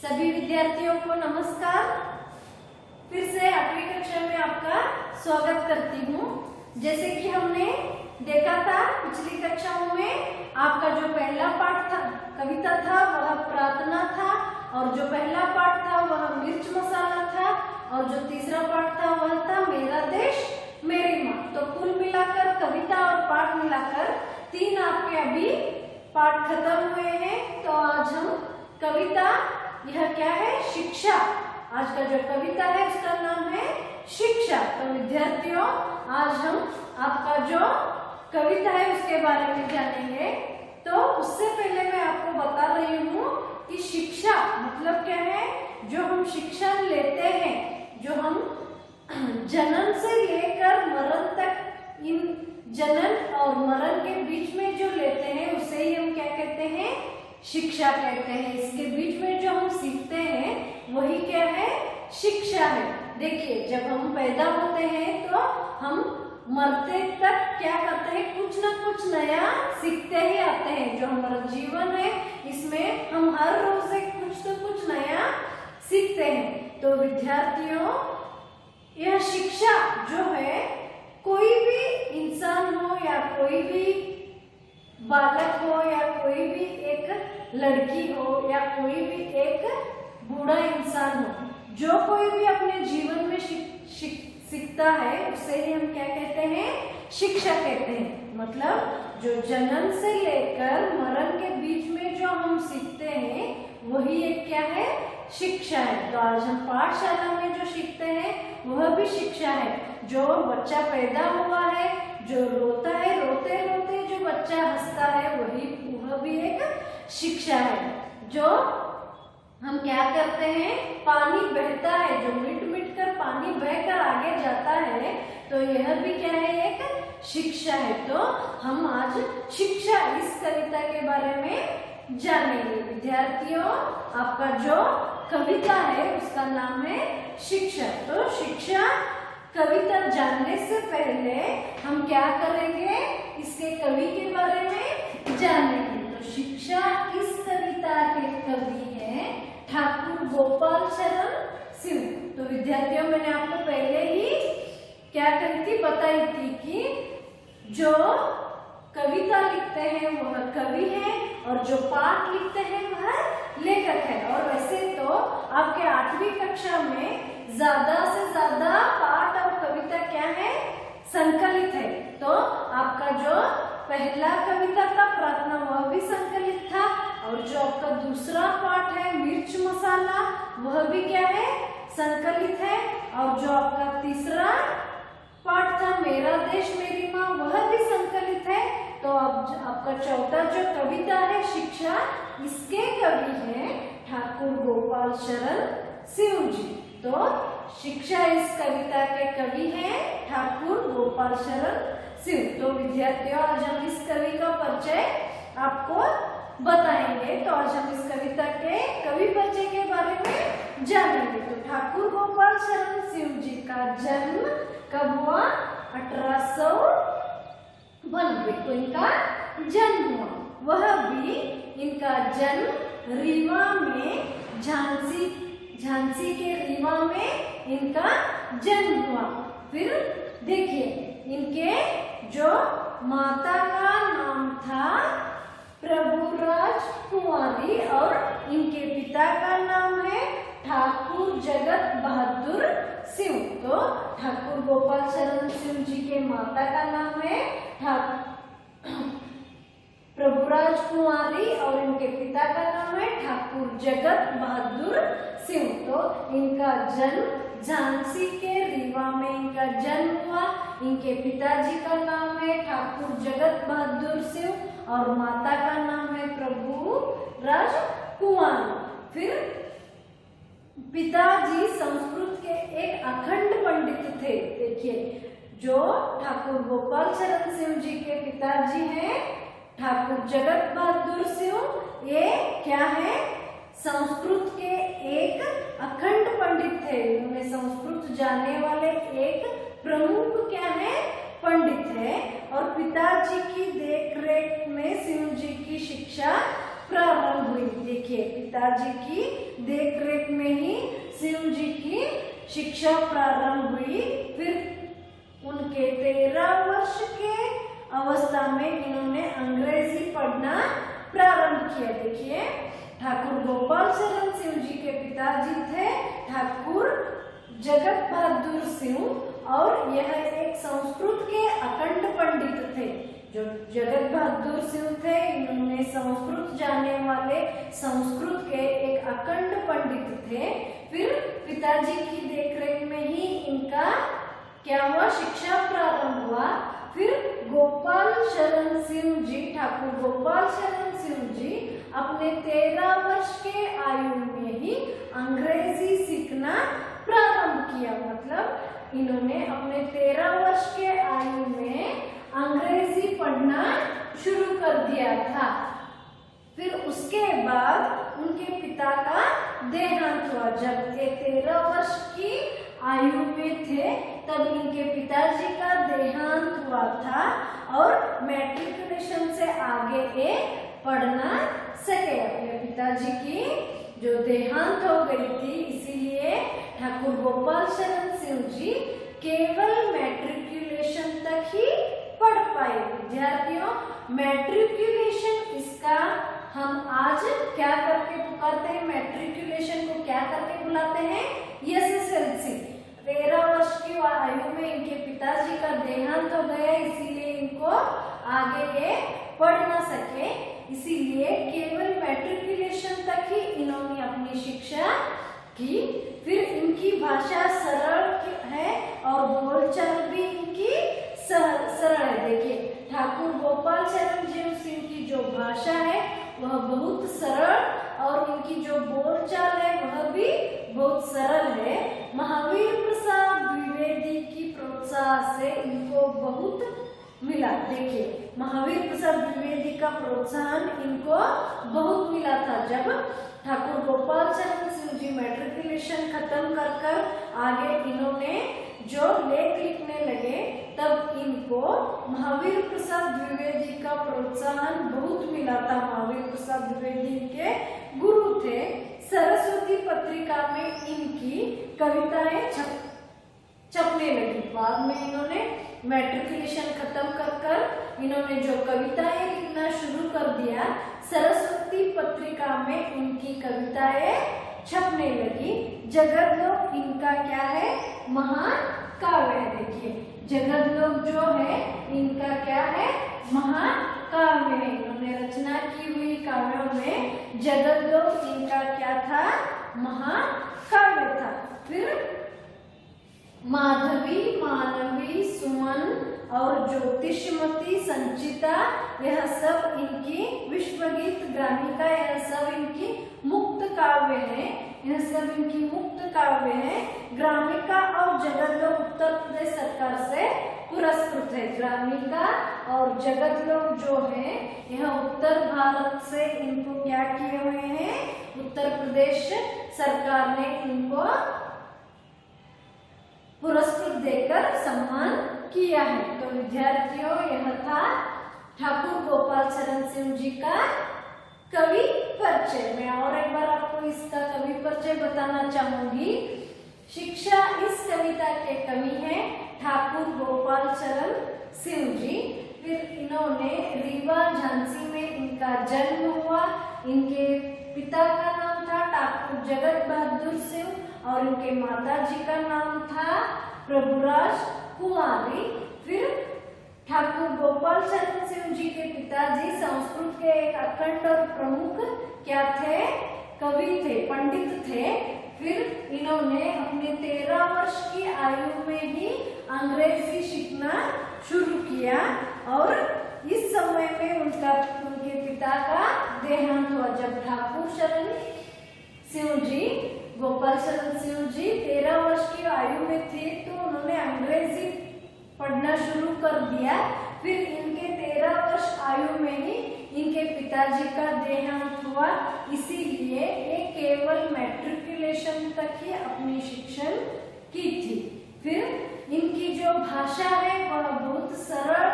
सभी विद्यार्थियों को नमस्कार। फिर से 8वीं कक्षा में आपका स्वागत करती हूँ। जैसे कि हमने देखा था पिछली कक्षाओं में, आपका जो पहला पाठ था कविता था वह प्रार्थना था, और जो पहला पाठ था वह मिर्च मसाला था, और जो तीसरा पाठ था वह था मेरा देश मेरी माँ। तो कुल मिलाकर कविता और पाठ मिलाकर 3 आपके अभी पाठ खत्म हुए हैं। तो आज हम कविता, यह क्या है, शिक्षा। आज का जो कविता है उसका नाम है शिक्षा। तो विद्यार्थियों, आज हम आपका जो कविता है उसके बारे में जानेंगे। तो उससे पहले मैं आपको बता रही हूँ कि शिक्षा मतलब क्या है। जो हम शिक्षा लेते हैं, जो हम जन्म से लेकर मरण तक, इन जन्म और मरण के बीच में जो लेते हैं उसे ही हम क्या कहते हैं, शिक्षा कहते हैं। इसके बीच में जो हम सीखते हैं वही क्या है, शिक्षा है। देखिए, जब हम पैदा होते हैं तो हम मरते तक क्या करते हैं, कुछ ना कुछ नया सीखते ही आते हैं। जो हमारा जीवन है इसमें हम हर रोज एक कुछ तो कुछ नया सीखते हैं। तो विद्यार्थियों, यह शिक्षा जो है, कोई भी इंसान हो या कोई भी बालक हो या कोई भी एक लड़की हो या कोई भी एक बूढ़ा इंसान हो, जो कोई भी अपने जीवन में सीखता है उसे ही हम क्या कहते हैं, शिक्षा कहते हैं। मतलब जो जन्म से लेकर मरण के बीच में जो हम सीखते हैं वही एक क्या है, शिक्षा है। तो आज हम पाठशाला में जो सीखते हैं वह भी शिक्षा है। जो बच्चा पैदा हुआ है, जो रोता है, रोते रोते जो बच्चा हंसता है वह भी एक शिक्षा है। जो हम क्या करते हैं, पानी बहता है, जो मिट मिट कर पानी बहकर आगे जाता है, तो यह भी क्या है, एक शिक्षा है। तो हम आज शिक्षा इस कविता के बारे में जानेंगे। विद्यार्थियों, आपका जो कविता है उसका नाम है शिक्षा। तो शिक्षा कविता जानने से पहले हम क्या करेंगे, इसके कवि के बारे में जानेंगे। तो शिक्षा इस कविता के कवि हैं ठाकुर गोपाल शरण सिंह। तो विद्यार्थियों, मैंने आपको पहले ही क्या करी थी, बताई थी कि जो कविता लिखते हैं वह कवि है और जो पाठ लिखते हैं वह लेखक है। और वैसे तो आपके 8वीं कक्षा में ज्यादा से ज्यादा पाठ और कविता क्या है, संकलित है। तो आपका जो पहला कविता था प्रार्थना वह भी संकलित था, और जो आपका दूसरा पाठ है मिर्च मसाला वह भी क्या है, संकलित है। और जो आपका तीसरा पाठ था मेरा देश मेरी माँ वह भी संकलित है। तो अब आपका चौथा जो कविता है शिक्षा, इसके कवि हैं ठाकुर गोपाल शरण सिंह जी। तो शिक्षा इस कविता के कवि हैं ठाकुर गोपाल शरण सिंह। तो विद्यार्थियों, आज हम इस कवि का परिचय आपको बताएंगे। तो आज हम इस कविता के कवि परिचय के बारे में जानेंगे। तो ठाकुर गोपाल शरण सिंह जी का जन्म कब हुआ, 1892 को इनका जन्म हुआ। वह भी इनका जन्म रीवा में, झांसी के रीवा में इनका जन्म हुआ। फिर देखिए, इनके जो माता का नाम था प्रभुराज कुंवारी और इनके पिता का नाम है ठाकुर जगत बहादुर सिंह। तो ठाकुर गोपाल शरण सिंह जी के माता का नाम है प्रभुराज कुंवारी और इनके पिता का नाम है ठाकुर जगत बहादुर सिंह। तो इनका जन्म झांसी के रीवा में इनका जन्म हुआ। इनके पिताजी का नाम है ठाकुर जगत बहादुर सिंह और माता का नाम है प्रभुराज कुंवारी। फिर पिताजी संस्कृत के एक अखंड पंडित थे। देखिए, जो ठाकुर गोपाल शरण सिंह जी के पिताजी हैं ठाकुर जगत बहादुर सिंह, ये क्या है, संस्कृत के एक अखंड पंडित थे। उन्होंने संस्कृत जानने वाले एक प्रमुख क्या है, पंडित है। और पिताजी की देखरेख में सिंह जी की शिक्षा प्रारंभ हुई। देखिए, पिताजी की देखरेख में ही सिंह जी की शिक्षा प्रारंभ हुई। फिर उनके 13 वर्ष के अवस्था में इन्होंने अंग्रेजी पढ़ना प्रारंभ किया। देखिए, ठाकुर गोपाल चरण सिंह जी के पिताजी थे ठाकुर जगत बहादुर सिंह और यह एक संस्कृत के अखंड पंडित थे। जो जगत बहादुर सिंह थे, इन्होंने संस्कृत जाने वाले संस्कृत के एक अखंड पंडित थे। फिर पिताजी की देखरेख में ही इनका क्या हुआ, शिक्षा प्रारंभ हुआ। फिर गोपाल शरण सिंह जी, ठाकुर गोपाल शरण सिंह जी अपने 13 वर्ष के आयु में ही अंग्रेजी सीखना प्रारंभ किया। मतलब इन्होंने अपने 13 वर्ष के आयु में अंग्रेजी पढ़ना शुरू कर दिया था। फिर उसके बाद उनके पिता का देहांत हुआ। जब ये 13 वर्ष की आयु में थे तब इनके पिताजी का देहांत हुआ था और मैट्रिकुलेशन से आगे ये पढ़ ना सके। अपने पिताजी की जो देहांत हो गई थी, इसीलिए ठाकुर गोपाल शरण सिंह जी केवल मैट्रिकुलेशन तक ही पढ़ पाए। विद्यार्थियों, मैट्रिकुलेशन इसका हम आज क्या करके पुकारते हैं, मैट्रिकुलेशन को क्या करके बुलाते हैं, एसएसएलसी। 13 वर्ष की आयु में इनके पिताजी का देहांत हो गया, इसीलिए इनको आगे ये पढ़ ना सके, इसीलिए केवल मैट्रिकुलेशन तक ही इन्होंने अपनी शिक्षा की। फिर इनकी भाषा सरल है और बोलचाल भी इनकी सरल है। देखिए, ठाकुर गोपाल चरण सिंह की जो भाषा है वह बहुत सरल और इनकी जो बोलचाल है वह भी बहुत सरल है। महावीर प्रसाद द्विवेदी की प्रोत्साहन से इनको बहुत मिला। देखिए, महावीर प्रसाद द्विवेदी का प्रोत्साहन इनको बहुत मिला था। जब ठाकुर गोपाल चरण सिंह जी मैट्रिकुलेशन खत्म कर आगे इन्होंने जो लेख लिखने लगे तब इनको महावीर प्रसाद द्विवेदी का प्रोत्साहन बहुत मिला था। महावीर प्रसाद द्विवेदी के गुरु थे। सरस्वती पत्रिका में इनकी कविताएं छपने लगी। बाद में इन्होंने मैट्रिकुलेशन खत्म कर इन्होंने जो कविताएं लिखना शुरू कर दिया, सरस्वती पत्रिका में इनकी कविताएं छपने लगी। जगतलोक इनका क्या है, महाकाव्य है। देखिए, जगतलोक जो है इनका क्या है, महाकाव्य है। इन्होंने रचना की हुई काव्यों में जगतलोक इनका क्या था, महाकाव्य था। फिर माधवी, मानवी, सुमन और ज्योतिषमती, संचिता, यह सब इनकी विश्वगीत, ग्रामिका, यह सब इनकी मुक्त काव्य है। यह सब इनकी मुक्त काव्य है। ग्रामिका और जगतलोक उत्तर प्रदेश सरकार से पुरस्कृत है। ग्रामिका और जगतलोक जो है यह उत्तर भारत से इनको क्या किए हुए हैं, उत्तर प्रदेश सरकार ने इनको पुरस्कृत देकर सम्मान किया है। तो विद्यार्थियों, यह था ठाकुर गोपाल चरण सिंह जी का कवि परिचय। मैं और एक बार आपको इसका कवि परिचय बताना चाहूंगी। शिक्षा इस कविता के कवि हैं ठाकुर गोपाल चरण सिंह जी। फिर इन्होंने रीवा, झांसी में इनका जन्म हुआ। इनके पिता का नाम था ठाकुर जगत बहादुर सिंह और इनके माता जी का नाम था प्रभुराज कुमारी। फिर ठाकुर गोपाल चरण सिंह जी के पिताजी संस्कृत के एक अखंड और प्रमुख क्या थे, कवि थे, पंडित थे। फिर इन्होंने अपने 13 वर्ष की आयु में ही अंग्रेजी सीखना शुरू किया और इस समय में उनके पिता का देहांत हुआ। जब ठाकुर शरण सिंह जी, गोपाल चरण सिंह जी 13 वर्ष की आयु में थे तो उन्होंने अंग्रेजी पढ़ना शुरू कर दिया। फिर इनके 13 वर्ष आयु में ही इनके पिताजी का देहांत हुआ, इसीलिए ये केवल मैट्रिकुलेशन तक ही अपनी शिक्षण की थी। फिर इनकी जो भाषा है वह बहुत सरल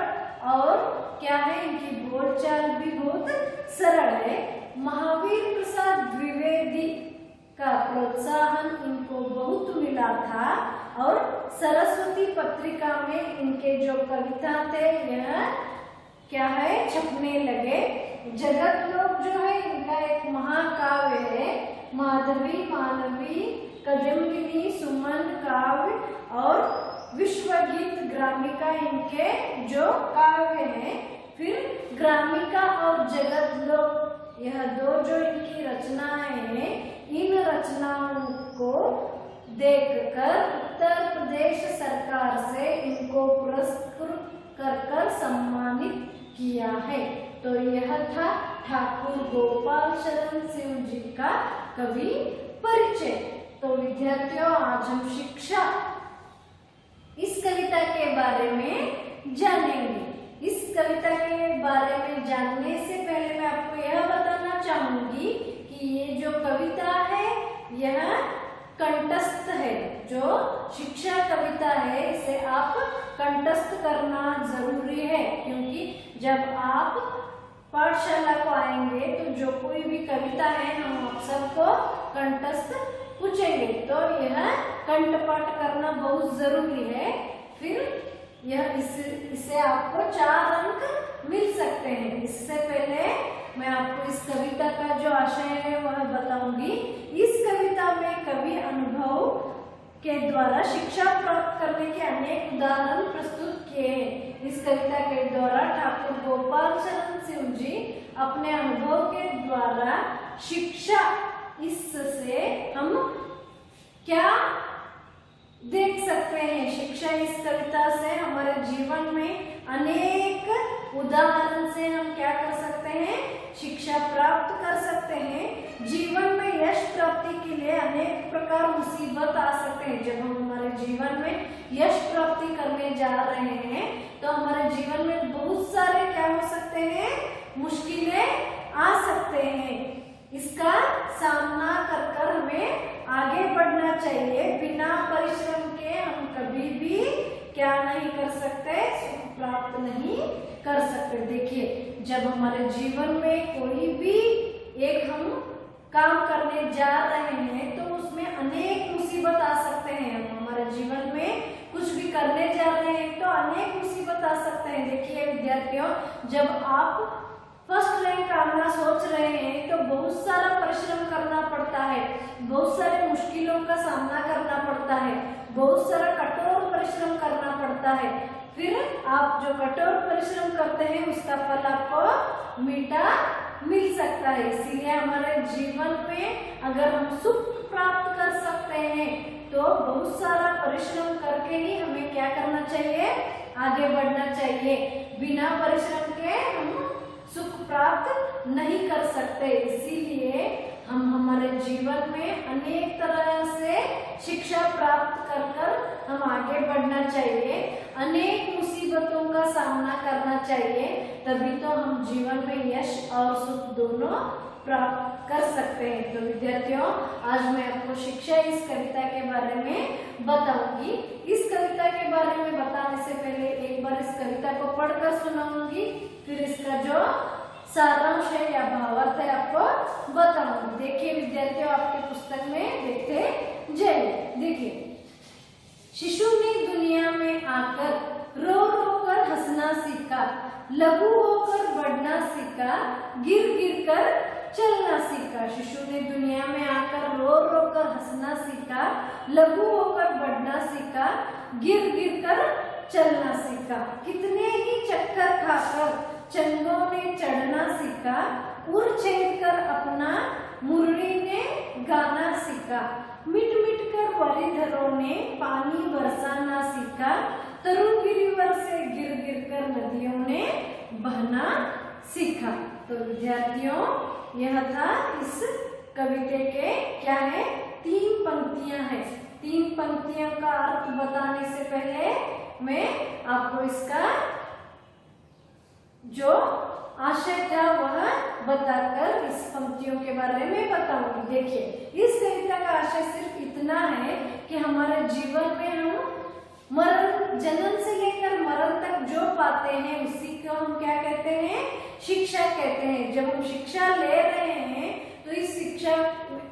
और क्या है, इनकी बोलचाल भी बहुत सरल है। महावीर प्रसाद द्विवेदी मिला था और सरस्वती पत्रिका में इनके जो कविता थे यह क्या है छपने लगे। जगत लोक जो है इनका एक महाकाव्य है। माधवी, मानवी, कदम्बिनी, सुमन काव्य और विश्वगीत ग्रामिका इनके जो काव्य हैं। फिर ग्रामिका और जगत लोक यह दो जो इनकी रचनाएं हैं, इन रचनाओं को देखकर उत्तर प्रदेश सरकार से इनको पुरस्कृत कर सम्मानित किया है। तो यह था ठाकुर गोपाल शरण सिंह जी का कवि परिचय। तो विद्यार्थियों, आज हम शिक्षा इस कविता के बारे में जानेंगे। इस कविता के बारे में जानने से पहले मैं आपको यह बताना चाहूंगी कि ये जो कविता है यह कंठस्थ है। जो शिक्षा कविता है इसे आप कंठस्थ करना जरूरी है, क्योंकि जब आप पाठशाला को आएंगे तो जो कोई भी कविता है हम आप सबको कंठस्थ पूछेंगे, तो यह कंठपाठ करना बहुत जरूरी है। फिर यह इससे आपको 4 अंक मिल सकते हैं। इससे पहले मैं आपको इस कविता का जो आशय है वह बताऊंगी। इस कविता में कवि अनुभव के द्वारा शिक्षा प्राप्त करने के अनेक उदाहरण प्रस्तुत किए हैं। इस कविता के द्वारा ठाकुर गोपाल शरण सिंह जी अपने अनुभव के द्वारा शिक्षा, इससे हम क्या देख सकते हैं, शिक्षा इस कविता से हमारे जीवन में अनेक उदाहरण से हम क्या कर सकते हैं, शिक्षा प्राप्त कर सकते हैं। जीवन में यश प्राप्ति के लिए अनेक प्रकार मुसीबत आ सकते हैं। जब हम हमारे जीवन में यश प्राप्ति करने जा रहे हैं तो हमारे जीवन में बहुत सारे क्या हो सकते हैं, मुश्किलें आ सकते हैं। इसका सामना कर हमें आगे बढ़ना चाहिए। बिना परिश्रम के हम कभी भी क्या नहीं कर सकते, सुख प्राप्त नहीं कर सकते। देखिए, जब हमारे जीवन में कोई भी एक हम काम करने जा रहे हैं तो उसमें अनेक मुसीबत आ सकते हैं। हम हमारे जीवन में कुछ भी करने जा रहे हैं तो अनेक मुसीबत आ सकते हैं। देखिए विद्यार्थियों, जब आप फर्स्ट रैंक आना सोच रहे हैं तो बहुत सारा परिश्रम करना पड़ता है, बहुत सारे मुश्किलों का सामना करना पड़ता है, बहुत सारा कठोर परिश्रम करना पड़ता है। फिर आप जो कठोर परिश्रम करते हैं उसका फल आपको मीठा मिल सकता है। इसीलिए हमारे जीवन में अगर हम सुख प्राप्त कर सकते हैं तो बहुत सारा परिश्रम करके ही हमें क्या करना चाहिए, आगे बढ़ना चाहिए। बिना परिश्रम के हम सुख प्राप्त नहीं कर सकते। इसीलिए हम हमारे जीवन में अनेक तरह से शिक्षा प्राप्त कर हम आगे बढ़ना चाहिए। अनेक मुसीबतों का सामना करना चाहिए, तभी तो हम जीवन में यश और सुख दोनों प्राप्त कर सकते हैं। तो विद्यार्थियों, आज मैं आपको शिक्षा इस कविता के बारे में बताऊंगी। इस कविता के बारे में बताने से पहले एक बार इस कविता को पढ़कर सुनाऊंगी, फिर इसका जो सारांश है या भावार्थ है आपको बताऊंगी। देखिए विद्यार्थियों, आपके पुस्तक में देखते जाइए। देखिए, शिशु ने दुनिया में आकर रो रो कर हंसना सीखा, लघु होकर बढ़ना सीखा, गिर गिर कर चलना सीखा। शिशु ने दुनिया में आकर रो रो कर हंसना सीखा, लघु होकर बढ़ना सीखा, गिर गिर कर चलना सीखा। कितने ही चक्कर खाकर चंगों ने चढ़ना सीखा, उड़ छेद कर अपना मुरली ने गाना सीखा। मिट मिट कर वरिधरों ने पानी बरसाना सीखा, तरु गिरिवर से गिर गिर कर नदियों ने बहना सीखा। तो विद्यार्थियों, यह था इस कविता के क्या है, 3 पंक्तियां हैं। 3 पंक्तियों का अर्थ बताने से पहले मैं आपको इसका जो आशय था वह बताकर इस पंक्तियों के बारे में बताऊंगी। देखिए, इस कविता का आशय सिर्फ इतना है कि हमारे जीवन में हम मरण, जन्म से लेकर मरण तक जो पाते हैं उसी को हम क्या कहते हैं, शिक्षा कहते हैं। जब हम शिक्षा ले रहे हैं तो इस शिक्षा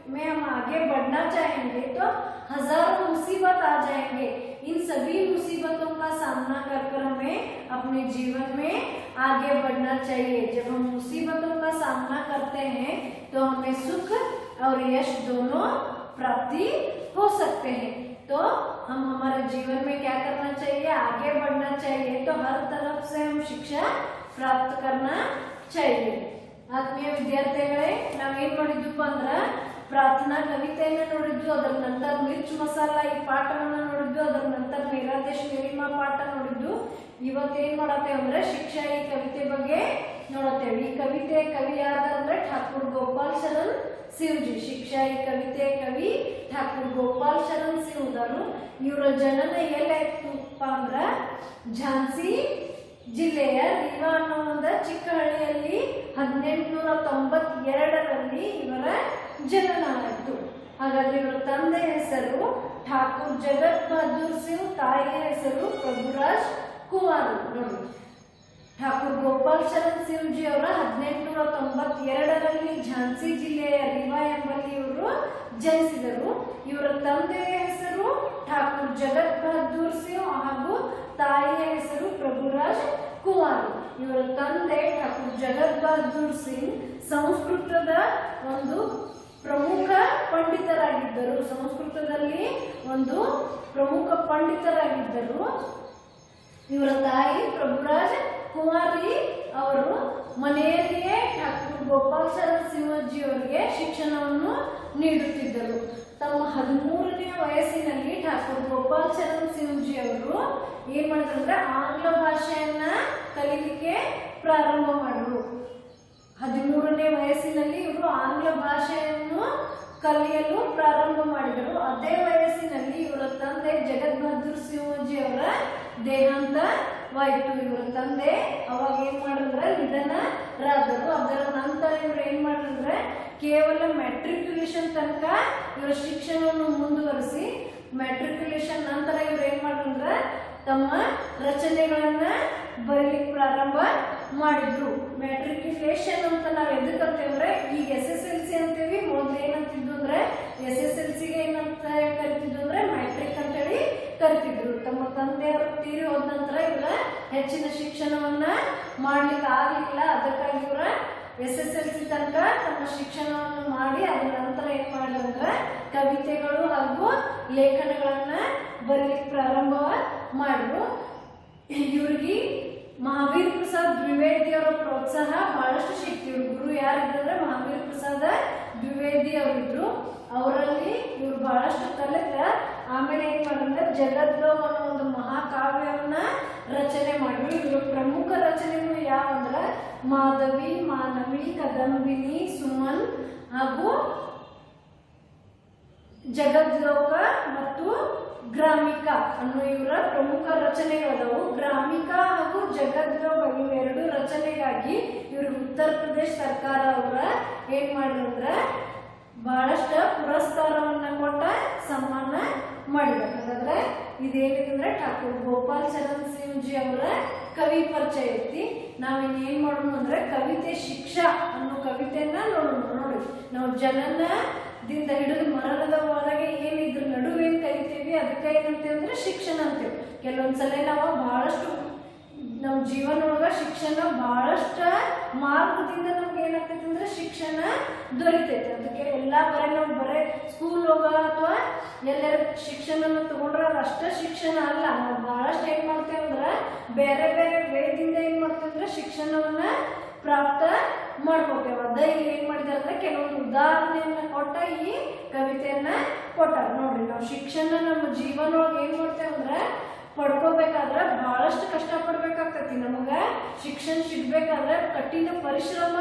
में हम आगे बढ़ना चाहेंगे तो हजारों मुसीबत आ जाएंगे। इन सभी मुसीबतों का सामना कर कर हमें अपने जीवन में आगे बढ़ना चाहिए। जब हम मुसीबतों का सामना करते हैं तो हमें सुख और यश दोनों प्राप्ति हो सकते हैं। तो हम हमारे जीवन में क्या करना चाहिए, आगे बढ़ना चाहिए। तो हर तरफ से हम शिक्षा प्राप्त करना चाहिए। ಆತ್ಮೀಯ ವಿದ್ಯಾರ್ಥಿಗಳೇ, ನಾವೇನ್ ನೋಡಿದ್ವಿ ಅಂದ್ರೆ ಪ್ರಾರ್ಥನಾ ಕವಿತೆಯನ್ನ ನೋಡಿದ್ವಿ, ಅದರ ನಂತರ ಮಿರ್ಚ್ ಮಸಾಲ ಈ ಪಾಠವನ್ನ ನೋಡಿದ್ವಿ, ಅದರ ನಂತರ ಮೇರಾ ದೇಶ ಮೇರಿಮಾ ಪಾಠ ನೋಡಿದ್ವಿ. ಇವತ್ತೇನ್ ಮಾಡತ್ತೇವೆ ಅಂದ್ರೆ ಶಿಕ್ಷಾ ಈ ಕವಿತೆ ಬಗ್ಗೆ ನೋಡತ್ತೇವೆ. ಈ ಕವಿತೆ ಕವಿ ಯಾರಂದ್ರೆ ಠಾಕೂರ್ ಗೋಪಾಲ್ ಶರಣ್ ಶಿವಜಿ. ಶಿಕ್ಷಾ ಈ ಕವಿತೆ ಕವಿ ಠಾಕೂರ್ ಗೋಪಾಲ್ ಶರಣ್ ಶಿವದರು. ಇವರ ಜನನ ಎಲ್ಲಾಯ್ತುಪ್ಪ ಅಂದ್ರ ಝಾನ್ಸಿ ಜಿಲ್ಲೆಯ ರಿವಾ ಅನ್ನೋ ಒಂದು ಚಿಕ್ಕ ಹಳ್ಳಿಯಲ್ಲಿ 1892ರಲ್ಲಿ ಇವರ ಜನನ ಆಯಿತು. ಹಾಗಾದ್ರೆ ಇವರ ತಂದೆ ಹೆಸರು ಠಾಕೂರ್ ಜಗತ್ ಬಹದ್ದೂರ್ ಸಿಂಗ್, ತಾಯಿಯ ಹೆಸರು ಪ್ರಭುರಾಜ್ ಕುಮಾರ್. ನೋಡಿ, ಠಾಕೂರ್ ಗೋಪಾಲ್ ಶರಣ್ ಶಿವಜಿ ಅವರ 1892ರಲ್ಲಿ ಝಾನ್ಸಿ ಜಿಲ್ಲೆಯ ರಿವಾ ಎಂಬಲ್ಲಿ ಇವರು ಜನಿಸಿದರು. ಇವರ ತಂದೆಯ ಹೆಸರು ಠಾಕೂರ್ ಜಗತ್ ಬಹದ್ದೂರ್ ಸಿಂಗ್ ಹಾಗೂ ತಾಯಿಯ ಹೆಸರು ಪ್ರಭುರಾಜ್ ಕುಮಾರ್. ಇವರ ತಂದೆ ಠಾಕೂರ್ ಜಗತ್ ಬಹದ್ದೂರ್ ಸಿಂಗ್ ಸಂಸ್ಕೃತದ ಒಂದು ಪ್ರಮುಖ ಪಂಡಿತರಾಗಿದ್ದರು. ಸಂಸ್ಕೃತದಲ್ಲಿ ಒಂದು ಪ್ರಮುಖ ಪಂಡಿತರಾಗಿದ್ದರು. ಇವರ ತಾಯಿ ಪ್ರಭುರಾಜ್ ಕುಮಾರಿ ಅವರು ಮನೆಯಲ್ಲಿಯೇ ಠಾಕೂರ್ ಗೋಪಾಲ್ ಶರಣ್ ಶಿವಜಿ ಅವರಿಗೆ ಶಿಕ್ಷಣವನ್ನು ನೀಡುತ್ತಿದ್ದರು. ತಮ್ಮ 13ನೇ ವಯಸ್ಸಿನಲ್ಲಿ ಠಾಕೂರ್ ಗೋಪಾಲ್ ಶರಣ್ ಶಿವಜಿ ಅವರು ಏನ್ ಮಾಡಿದ್ರು, ಆಂಗ್ಲ ಭಾಷೆಯನ್ನ ಕಲಿಲಿಕ್ಕೆ ಪ್ರಾರಂಭ ಮಾಡಿದ್ರು. 13ನೇ ವಯಸ್ಸಿನಲ್ಲಿ ಇವರು ಆಂಗ್ಲ ಭಾಷೆಯನ್ನು ಕಲಿಯಲು ಪ್ರಾರಂಭ ಮಾಡಿದರು. ಅದೇ ವಯಸ್ಸಿನಲ್ಲಿ ಇವರ ತಂದೆ ಜಗತ್ ಬಹದ್ದೂರ್ ಶಿವಜಿ ಅವರ ದೇಹಾಂತವಾಯಿತು. ಇವರ ತಂದೆ ಅವಾಗ ಏನ್ ಮಾಡಿದ್ರೆ ನಿಧನರಾದರು. ಅದರ ನಂತರ ಇವರು ಏನ್ ಮಾಡಿದ್ರೆ ಕೇವಲ ಮ್ಯಾಟ್ರಿಕ್ಯುಲೇಷನ್ ತನಕ ಇವರ ಶಿಕ್ಷಣವನ್ನು ಮುಂದುವರಿಸಿ, ಮ್ಯಾಟ್ರಿಕ್ಯುಲೇಷನ್ ನಂತರ ಇವರು ಏನ್ ಮಾಡಿದ್ರೆ ತಮ್ಮ ರಚನೆಗಳನ್ನ ಬರೀಲಿಕ್ಕೆ ಪ್ರಾರಂಭ ಮಾಡಿದ್ರು. ಮ್ಯಾಟ್ರಿಕ್ಯುಲೇಷನ್ ಅಂತ ನಾವು ಎದಕ್ಕೆ ಅಂತೇವ್ರೆ, ಈಗ SSLC ಅಂತೇವಿ, ಮೊದಲು ಏನಂತಿದ್ದು ಅಂದ್ರೆ SSLCಗೆ ಏನಂತ ಕರಿತಿದ್ದು ಅಂದ್ರೆ ಮ್ಯಾಟ್ರಿಕ್ ಅಂತೇಳಿ ಕರಿತಿದ್ರು. ತಮ್ಮ ತಂದೆಯವರು ತೀರಿ ಹೋದ ನಂತರ ಇವರ ಹೆಚ್ಚಿನ ಶಿಕ್ಷಣವನ್ನ ಮಾಡ್ಲಿಕ್ಕೆ ಆಗ್ಲಿಲ್ಲ. ಅದಕ್ಕಾಗಿ ಇವರ SSLC ತನಕ ತಮ್ಮ ಶಿಕ್ಷಣವನ್ನು ಮಾಡಿ ಅದರ ನಂತರ ಏನ್ ಮಾಡಿದ್ರೆ ಕವಿತೆಗಳು ಹಾಗೂ ಲೇಖನಗಳನ್ನ ಬರೀಲಿಕ್ಕೆ ಪ್ರಾರಂಭ ಮಾಡಿದ್ರು. ಇವ್ರಿಗೆ ಮಹಾವೀರ್ ಪ್ರಸಾದ್ ದ್ವಿವೇದಿ ಅವರ ಪ್ರೋತ್ಸಾಹ ಬಹಳಷ್ಟು ಸಿಕ್ತು. ಇವ್ರ ಗುರು ಯಾರಿದ್ರೆ ಮಹಾವೀರ್ ಪ್ರಸಾದ ದ್ವಿವೇದಿ ಅವರಿದ್ರು. ಅವರಲ್ಲಿ ಇವ್ರು ಬಹಳಷ್ಟು ಕಲಿತ ಆಮೇಲೆ ಏನ್ ಮಾಡಿದ್ರೆ ಜಗದ್ಲೋಕ ಅನ್ನೋ ಒಂದು ಮಹಾಕಾವ್ಯವನ್ನ ರಚನೆ ಮಾಡಿದ್ರು. ಇವ್ರ ಪ್ರಮುಖ ರಚನೆಗಳು ಯಾವಂದ್ರ ಮಾಧವಿ, ಮಾನವಿ, ಕದಂಬಿನಿ, ಸುಮನ್ ಹಾಗೂ ಜಗದ್ಲೋಕ ಮತ್ತು ಗ್ರಾಮಿಕಾ ಅನ್ನೋ ಇವರ ಪ್ರಮುಖ ರಚನೆಗಳದವು. ಗ್ರಾಮಿಕಾ ಹಾಗೂ ಜಗದ್ಲೋಕ ಇವೆರಡು ರಚನೆಗಾಗಿ ಇವ್ರಿಗೆ ಉತ್ತರ ಪ್ರದೇಶ ಸರ್ಕಾರ ಅವರ ಏನ್ ಮಾಡಿದ್ರ ಬಹಳಷ್ಟು ಪುರಸ್ಕಾರವನ್ನ ಕೊಟ್ಟ ಸನ್ಮಾನ ಮಾಡಿದ್ದಾರೆ. ಹಾಗಾದ್ರೆ ಇದೇನಿದೆ ಠಾಕೂರ್ ಗೋಪಾಲ್ ಶರಣ್ ಶಿವಜಿ ಅವರ ಕವಿ ಪರಿಚಯ ಐತಿ. ನಾವಿನ್ನೇನ್ ಮಾಡೋಣ ಅಂದ್ರೆ ಕವಿತೆ ಶಿಕ್ಷಾ ಅನ್ನೋ ಕವಿತೆಯನ್ನ ನೋಡೋಣ. ನೋಡಿ, ನಾವು ಜನನದಿಂದ ಹಿಡಿದು ಮರಣದವರೆಗೆ ಏನಿದ್ರ ನಡುವೆ ಏನ್ ಕಲಿತೀವಿ ಅದಕ್ಕೆ ಏನಂತೇವೆ ಅಂದ್ರೆ ಶಿಕ್ಷಣ ಅಂತೇವೆ. ಕೆಲವೊಂದ್ಸಲ ನಾವು ಬಹಳಷ್ಟು ನಮ್ಮ ಜೀವನ ಒಳಗ ಶಿಕ್ಷಣ ಬಹಳಷ್ಟು ಮಾರ್ಗದಿಂದ ನಮ್ಗೆ ಏನಾಗ್ತೈತಿ ಅಂದ್ರೆ ಶಿಕ್ಷಣ ದೊರಿತೈತೆ. ಅದಕ್ಕೆ ಎಲ್ಲಾ ನಾವು ಬರೇ ಸ್ಕೂಲ್ ಹೋಗ ಅಥವಾ ಎಲ್ಲರ ಶಿಕ್ಷಣ ತಗೊಂಡ್ರೆ ಅಷ್ಟ ಶಿಕ್ಷಣ ಅಲ್ಲ. ನಾವು ಬಹಳಷ್ಟು ಏನ್ ಮಾಡ್ತೇವೆ ಅಂದ್ರೆ ಬೇರೆ ಬೇರೆ ವೇದಿಂದ ಏನ್ ಮಾಡ್ತೇವೆ ಅಂದ್ರೆ ಶಿಕ್ಷಣವನ್ನ ಪ್ರಾಪ್ತ ಮಾಡ್ಕೋತೇವೆ. ಅದ ಇಲ್ಲಿ ಏನ್ ಮಾಡಿದಾರೆ ಅಂದ್ರೆ ಕೆಲವೊಂದು ಉದಾಹರಣೆಯನ್ನ ಕೊಟ್ಟ ಈ ಕವಿತೆಯನ್ನ ಕೊಟ್ಟಾರ. ನೋಡ್ರಿ, ನಾವು ಶಿಕ್ಷಣ ನಮ್ಮ ಜೀವನ ಒಳಗೆ ಏನ್ ಮಾಡ್ತೇವೆ ಅಂದ್ರೆ ಪಡ್ಕೋಬೇಕಾದ್ರೆ ಬಹಳಷ್ಟು ಕಷ್ಟ ಪಡ್ಬೇಕಾಗ್ತೈತಿ. ನಮಗ ಶಿಕ್ಷಣ ಸಿಗ್ಬೇಕಾದ್ರೆ ಕಠಿಣ ಪರಿಶ್ರಮ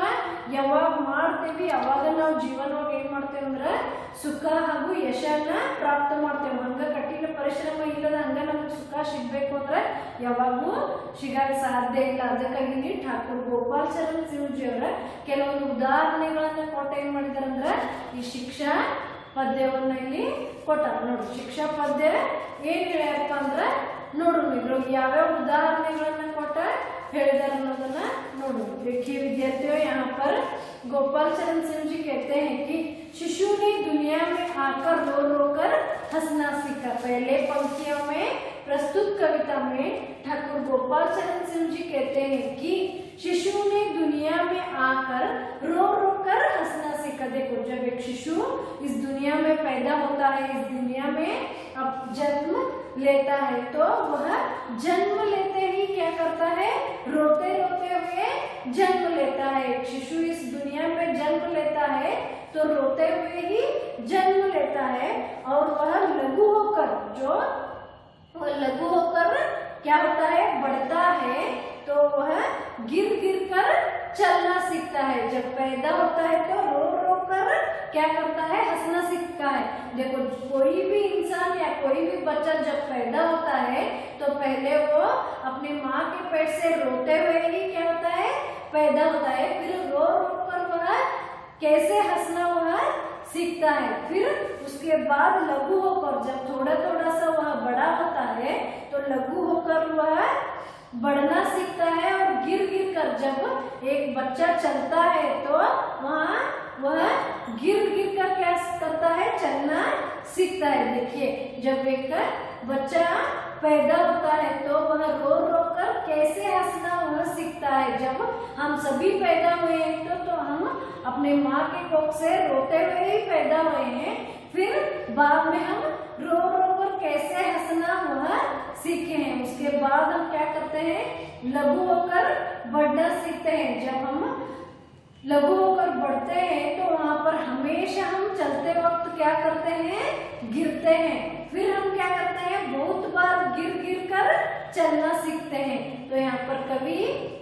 ಯಾವಾಗ ಮಾಡ್ತೇವಿ ಅವಾಗ ನಾವು ಜೀವನ ಒಳಗೆ ಏನ್ ಮಾಡ್ತೇವೆ ಅಂದ್ರೆ ಸುಖ ಹಾಗೂ ಯಶನ್ನ ಪ್ರಾಪ್ತ ಮಾಡ್ತೇವೆ. ಹಂಗ ಕಠಿಣ ಪರಿಶ್ರಮ ಇಲ್ಲದ ಹಂಗ ನಮ್ಗೆ ಸುಖ ಸಿಗ್ಬೇಕು ಅಂದ್ರೆ ಯಾವಾಗೂ ಸಿಗಕ್ಕೆ ಸಾಧ್ಯ ಇಲ್ಲ. ಅದಕ್ಕಾಗಿ ಠಾಕೂರ್ ಗೋಪಾಲ್ ಶರಣ್ ಶಿವಜಿ ಅವರ ಕೆಲವೊಂದು ಉದಾಹರಣೆಗಳನ್ನ ಕೊಟ್ಟ ಏನ್ ಮಾಡಿದಾರೆ ಅಂದ್ರೆ ಈ ಶಿಕ್ಷಾ ಪದ್ಯವನ್ನ ಇಲ್ಲಿ ಕೊಟ್ಟಾರ. ನೋಡಿ, ಶಿಕ್ಷಾ ಪದ್ಯ ಏನ್ ಹೇಳ್ಯಾರಪ್ಪ ಅಂದ್ರ ನೋಡೋಣ. ಇದ್ರೊಳಗೆ ಯಾವ್ಯಾವ ಉದಾಹರಣೆಗಳನ್ನ ಕೊಟ್ಟ ಹೇಳಿದಾರೆ ಅನ್ನೋದನ್ನ ನೋಡೋಣ. देखिए विद्यार्थियों, यहाँ पर गोपाल चरण सिंह जी कहते हैं कि शिशु ने दुनिया में आकर रो रो कर हंसना सीखा। पहले पंक्तियों में प्रस्तुत कविता में ठाकुर गोपाल चरण सिंह जी कहते हैं कि शिशु ने दुनिया में आकर रो रो कर हंसना सीखा। देखो, जब एक शिशु इस दुनिया में पैदा होता है, इस दुनिया में अब जन्म लेता है, तो वह जन्म लेते ही क्या करता है, रोते रोते हुए जन्म लेता है। एक शिशु इस दुनिया में जन्म लेता है तो रोते हुए ही जन्म लेता है, और वह लघु होकर क्या होता है, बढ़ता है, तो वह गिर गिर कर चलना सीखता है। जब पैदा होता है तो रो रो कर क्या करता है, हंसना सीखता है। देखो, कोई भी इंसान या कोई भी बच्चा जब पैदा होता है तो पहले वो अपने माँ के पेट से रोते हुए ही क्या होता है, पैदा होता है। फिर रो रो कर वह कैसे हंसना वह सीखता है। फिर उसके बाद लघु होकर जब थोड़ा थोड़ा सा वह बड़ा होता है तो लघु होकर वह बढ़ना सीखता है, और गिर गिर कर जब एक बच्चा चलता है तो वह गिर गिर कर क्या करता है, चलना सीखता है। देखिए, जब एक बच्चा पैदा होता है तो वह रो रो कर कैसे हंसना वह सीखता है। जब हम सभी पैदा हुए हैं तो हम अपने माँ के कोख से रोते हुए ही पैदा हुए हैं। फिर बाद में हम रो रो कर कैसे हंसना वह सीखे हैं। उसके बाद हम क्या करते हैं, लघु होकर बढ़ना सीखते हैं। जब हम लघु होकर बढ़ते हैं तो वहां पर हमेशा हम चलते वक्त क्या करते हैं, गिरते हैं। फिर हम क्या करते हैं, बहुत बार गिर गिर कर चलना सीखते हैं। तो यहाँ पर कवि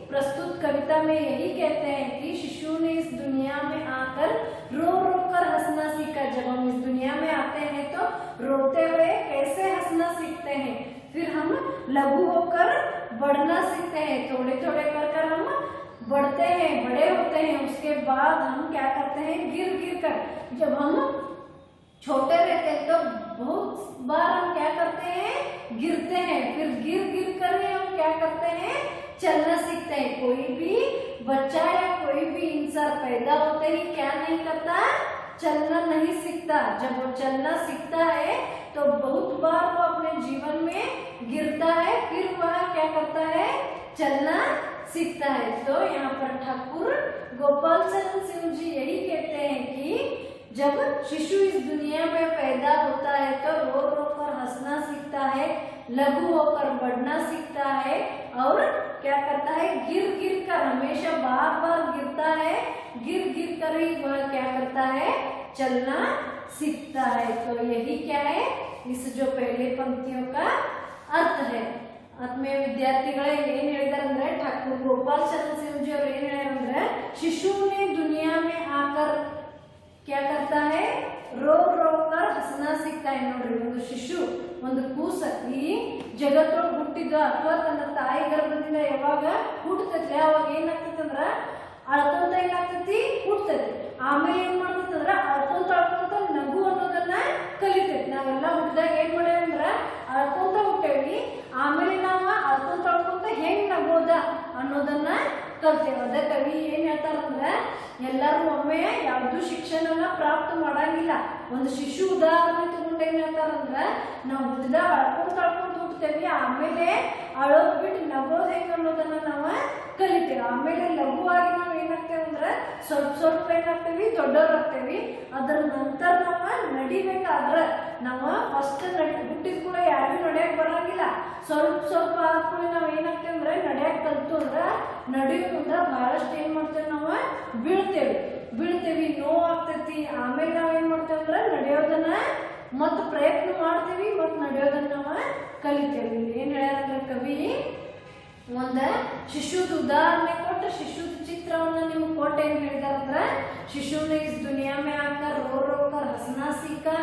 प्रस्तुत कविता में यही कहते हैं कि शिशु ने इस दुनिया में आकर रो रो कर हंसना सीखा। जब हम इस दुनिया में आते हैं तो रोते हुए कैसे हंसना सीखते हैं। फिर हम लघु होकर बढ़ना सीखते हैं, थोड़े थोड़े कर हम बढ़ते हैं, बड़े होते हैं। उसके बाद हम क्या करते हैं, गिर गिर कर। जब हम छोटे रहते हैं तो बहुत बार हम क्या करते हैं, गिरते हैं। फिर गिर गिर कर ही हम क्या करते हैं, चलना सीखते हैं। कोई भी बच्चा या कोई भी इंसान पैदा होते ही क्या नहीं करता, चलना नहीं सीखता। जब वो चलना सीखता है तो बहुत बार वो अपने जीवन में गिरता है, फिर वह क्या करता है, चलना सीखता है। तो यहाँ पर ठाकुर गोपाल चरण सिंह जी यही कहते हैं कि जब शिशु इस दुनिया में पैदा होता है तो रो रो कर हंसना सीखता है, लघु होकर बढ़ना सीखता है, और क्या करता है, गिर गिर कर, हमेशा बार बार गिरता है, गिर गिर कर ही वह क्या करता है, चलना सीखता है। तो यही क्या है, इस जो पहले पंक्तियों का अर्थ है। ಆತ್ಮೀಯ ವಿದ್ಯಾರ್ಥಿಗಳೇ, ಏನ್ ಹೇಳಿದಾರಂದ್ರೆ ಠಾಕೂರ್ ಗೋಪಾಲ್ ಚಂದ್ರ सिंह जी और ಏನ್ ಹೇಳಿದಾರಂದ್ರೆ शिशु ने दुनिया में आकर क्या करता है, रो रो कर हंसना सीखता है। ನೋಡ್ರಿ, ಒಂದು ಶಿಶು, ಒಂದು ಕೂಸ ಈ ಜಗತ್ತೊಳಗೆ ಹುಟ್ಟಿದ ಅಥವಾ ತನ್ನ ತಾಯಿ ಗರ್ಭದಿಂದ ಯಾವಾಗ ಹುಟ್ಟತೈತಿ ಅವಾಗ ಏನಾಗ್ತೈತಂದ್ರ ಅಳ್ಕೊಂತ ಏನಾಗ್ತೈತಿ, ಹುಟ್ಟತೈತಿ. ಆಮೇಲೆ ಏನ್ ಮಾಡ್ತೈತಂದ್ರ ಅಳ್ಕೊಂತ ಅಳ್ಕೊಂತ ನಗು ಅನ್ನೋದನ್ನ ಕಲಿತೈತಿ. ನಾವೆಲ್ಲ ಹುಟ್ಟಿದಾಗ ಏನ್ ಮಾಡ್ಯಾವಂದ್ರ ಅಳ್ಕೊಂತ ಹುಟ್ಟೇವಿ, ಆಮೇಲೆ ನಾವು ಅಳ್ಕೊಂತ ಅಳ್ಕೊಂತ ಹೆಂಗ್ ನಗೋದ ಅನ್ನೋದನ್ನ ಕಲ್ತೇವೆ. ಅದ ಕವಿ ಏನ್ ಹೇಳ್ತಾರಂದ್ರ ಎಲ್ಲರೂ ಒಮ್ಮೆ ಯಾವ್ದು ಶಿಕ್ಷಣನ ಪ್ರಾಪ್ತ ಮಾಡಂಗಿಲ್ಲ. ಒಂದು ಶಿಶು ಉದಾಹರಣೆ ತಗೊಂಡು ಏನ್ ಹೇಳ್ತಾರಂದ್ರ ನಾವು ಹುಟ್ಟಿದಾಗ ಅಳ್ಕೊಂತ ಅಳ್ಕೊಂತ ಹುಟ್ಟತೇವಿ, ಆಮೇಲೆ ಅಳೋದ್ ಬಿಟ್ಟು ನಗೋದ್ ಹೆಂಗ್ ಅನ್ನೋದನ್ನ ನಾವು ಕಲಿತೇವೆ. ಆಮೇಲೆ ಲಘುವಾಗಿ ನಾವು ಏನಾಗ್ತೇವೆ ಅಂದ್ರೆ ಸ್ವಲ್ಪ ಸ್ವಲ್ಪ ಏನಾಗ್ತೇವಿ, ದೊಡ್ಡವರಾಗ್ತೇವಿ. ಅದ್ರ ನಂತರ ನಾವು ನಡಿಬೇಕಾದ್ರ ನಾವು ಫಸ್ಟ್ ಹುಟ್ಟಿದ ಕೂಡ ಯಾರು ನಡೆಯಕ್ ಬರಂಗಿಲ್ಲ. ಸ್ವಲ್ಪ ಸ್ವಲ್ಪ ಆದ್ಮೇಲೆ ನಾವ್ ಏನಾಗ್ತೇವೆ ಅಂದ್ರೆ ನಡೆಯಕ್ ಕಲ್ತು ಅಂದ್ರ ನಡೆಯೋದ್ರ ಬಹಳಷ್ಟು ಏನ್ ಮಾಡ್ತೇವೆ, ನಾವು ಬೀಳ್ತೇವಿ, ನೋವು ಆಗ್ತೈತಿ. ಆಮೇಲೆ ನಾವ್ ಏನ್ ಮಾಡ್ತೇವೆ ಅಂದ್ರೆ ನಡೆಯೋದನ್ನ ಮತ್ ಪ್ರಯತ್ನ ಮಾಡ್ತೇವಿ, ಮತ್ ನಡೆಯೋದನ್ನ ನಾವು ಕಲಿತೇವಿ. ಏನ್ ಹೇಳ್ಯಾರಂದ್ರೆ ಕವಿ, ಒಂದ ಶಿಶುದ ಉದಾಹರಣೆ ಕೊಟ್ಟು ಶಿಶುದ ಚಿತ್ರವನ್ನ ನಿಮ್ಗೆ ಕೊಟ್ಟು ಏನ್ ಹೇಳಿದಾರಂದ್ರ शिशु ने इस दुनिया में आकर रो रो कर हंसना सीखा,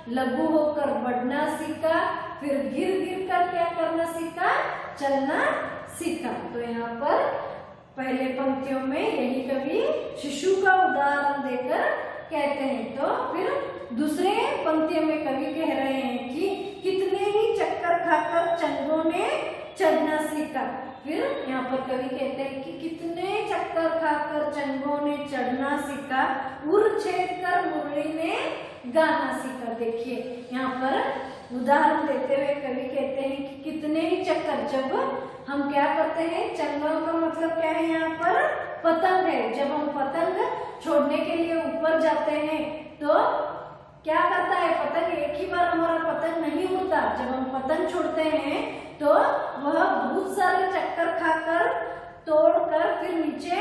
लघु होकर बढ़ना सीखा, फिर गिर गिर कर क्या करना सीखा, चलना सीखा। तो यहाँ पर पहले पंक्तियों में यही कवि शिशु का उदाहरण देकर कहते हैं। तो फिर दूसरे पंक्तियों में कवि कह रहे हैं कि कितने ही चक्कर खाकर चंगों ने चढ़ना सीखा। फिर यहाँ पर कवि कहते हैं कि कितने चक्कर खाकर चंगों ने चढ़ना सीखा, उर छेद कर मुरली ने गाना सीखा। देखिए यहाँ पर उदाहरण देते हुए कवि कहते हैं कि कितने ही चक्कर, जब हम क्या करते हैं, चंगों का मतलब क्या है यहाँ पर, पतंग है। जब हम पतंग छोड़ने के लिए ऊपर जाते हैं तो क्या करता है, पतंग एक ही बार हमारा पतंग नहीं उड़ता। जब हम पतंग छोड़ते हैं तो वह बहुत सारे चक्कर खाकर तोड़कर फिर नीचे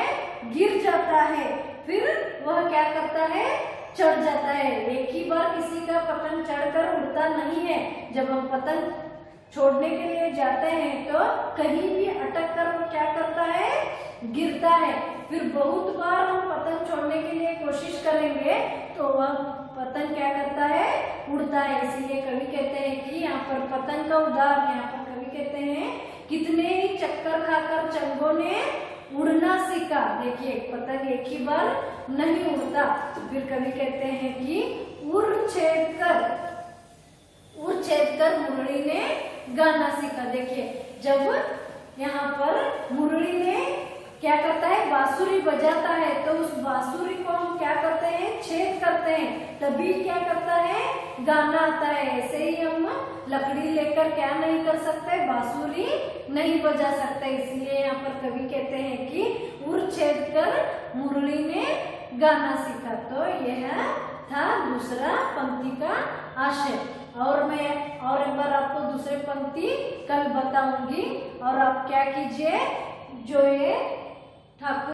गिर जाता है। फिर वह क्या करता है, चढ़ जाता है। एक ही बार किसी का पतंग चढ़कर उड़ता नहीं है। जब हम पतंग छोड़ने के लिए जाते हैं तो कहीं भी अटक कर वो क्या करता है, गिरता है। फिर बहुत बार हम पतंग छोड़ने के लिए कोशिश करेंगे तो वह पतंग क्या करता है, उड़ता है। इसीलिए कवि कहते हैं कि यहाँ पर पतंग का उदाहरण, यहाँ पर कवि कहते हैं कितने ही चक्कर खाकर चंगों ने उड़ना सीखा। देखिए पतंग एक ही बार नहीं उड़ता। तो फिर कवि कहते हैं कि उड़ छेद कर मुरली ने गाना सीखा। देखिए जब यहाँ पर मुरली ने क्या करता है, बांसुरी बजाता है, तो उस बांसुरी को हम क्या करते हैं, छेद करते हैं, तभी क्या करता है, गाना आता है। ऐसे ही हम लकड़ी लेकर क्या नहीं कर सकते, बांसुरी नहीं बजा सकते। इसलिए यहाँ पर कवि कहते हैं कि उर छेद कर मुरली ने गाना सीखा। तो यह था दूसरा पंक्ति का आशय। और मैं और एक बार आपको दूसरे पंक्ति कल बताऊंगी। और आप क्या कीजिए, जो ये ठाकुर